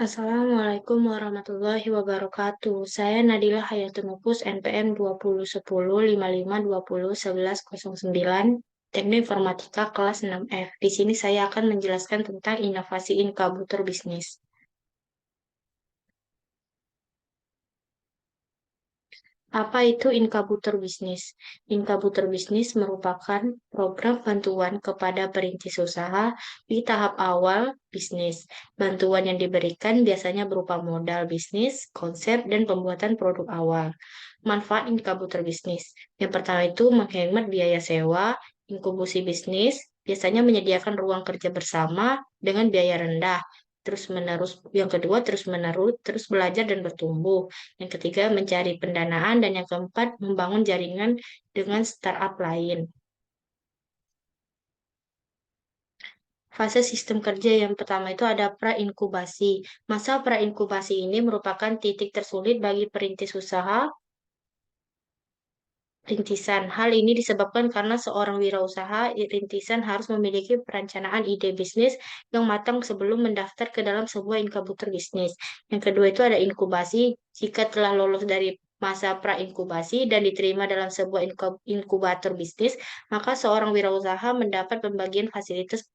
Assalamualaikum warahmatullahi wabarakatuh. Saya Nadila Hayatunupus, NPM 2010 55201109, Teknik Informatika kelas 6F. Di sini saya akan menjelaskan tentang inovasi inkubator bisnis. Apa itu inkubator bisnis? Inkubator bisnis merupakan program bantuan kepada perintis usaha di tahap awal bisnis. Bantuan yang diberikan biasanya berupa modal bisnis, konsep, dan pembuatan produk awal. Manfaat inkubator bisnis. Yang pertama itu menghemat biaya sewa, inkubasi bisnis, biasanya menyediakan ruang kerja bersama dengan biaya rendah. Terus menerus, yang kedua terus menerus, terus belajar dan bertumbuh. Yang ketiga, mencari pendanaan. Dan yang keempat, membangun jaringan dengan startup lain. Fase sistem kerja yang pertama itu ada pra-inkubasi. Masa pra-inkubasi ini merupakan titik tersulit bagi perintis usaha rintisan. Hal ini disebabkan karena seorang wirausaha rintisan harus memiliki perencanaan ide bisnis yang matang sebelum mendaftar ke dalam sebuah inkubator bisnis. Yang kedua itu ada inkubasi. Jika telah lolos dari masa pra-inkubasi dan diterima dalam sebuah inkubator bisnis, maka seorang wirausaha mendapat pembagian fasilitas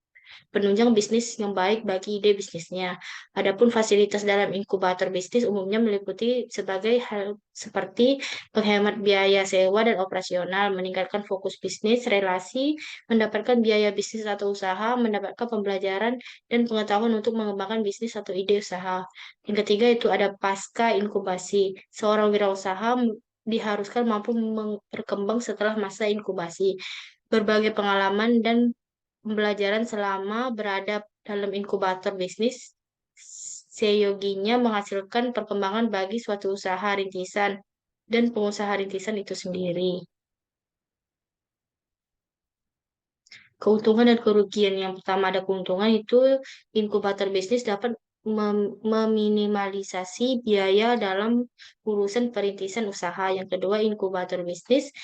penunjang bisnis yang baik bagi ide bisnisnya. Adapun fasilitas dalam inkubator bisnis umumnya meliputi sebagai hal seperti menghemat biaya sewa dan operasional, meningkatkan fokus bisnis, relasi, mendapatkan biaya bisnis atau usaha, mendapatkan pembelajaran dan pengetahuan untuk mengembangkan bisnis atau ide usaha. Yang ketiga itu ada pasca inkubasi. Seorang wirausaha diharuskan mampu berkembang setelah masa inkubasi. Berbagai pengalaman dan pembelajaran selama berada dalam inkubator bisnis seyoginya menghasilkan perkembangan bagi suatu usaha rintisan dan pengusaha rintisan itu sendiri. Keuntungan dan kerugian. Yang pertama ada keuntungan itu inkubator bisnis dapat meminimalisasi biaya dalam urusan perintisan usaha. Yang kedua, inkubator bisnis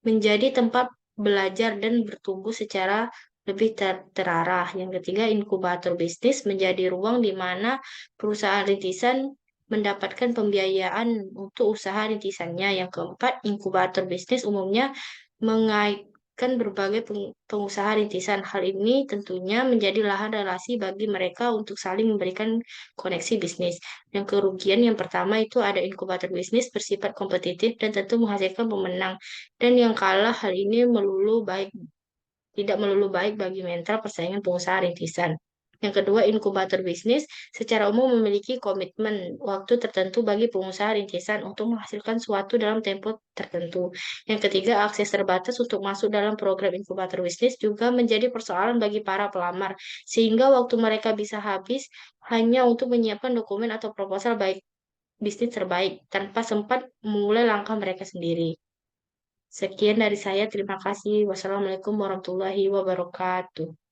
menjadi tempat belajar dan bertumbuh secara lebih terarah. Yang ketiga, inkubator bisnis menjadi ruang di mana perusahaan rintisan mendapatkan pembiayaan untuk usaha rintisannya. Yang keempat, inkubator bisnis umumnya mengaitkan berbagai pengusaha rintisan. Hal ini tentunya menjadi lahan relasi bagi mereka untuk saling memberikan koneksi bisnis. Yang kerugian yang pertama itu ada inkubator bisnis bersifat kompetitif dan tentu menghasilkan pemenang. Dan yang kalah hal ini tidak melulu baik bagi mental persaingan pengusaha rintisan. Yang kedua, inkubator bisnis secara umum memiliki komitmen waktu tertentu bagi pengusaha rintisan untuk menghasilkan suatu dalam tempo tertentu. Yang ketiga, akses terbatas untuk masuk dalam program inkubator bisnis juga menjadi persoalan bagi para pelamar, sehingga waktu mereka bisa habis hanya untuk menyiapkan dokumen atau proposal baik bisnis terbaik tanpa sempat memulai langkah mereka sendiri. Sekian dari saya, terima kasih. Wassalamualaikum warahmatullahi wabarakatuh.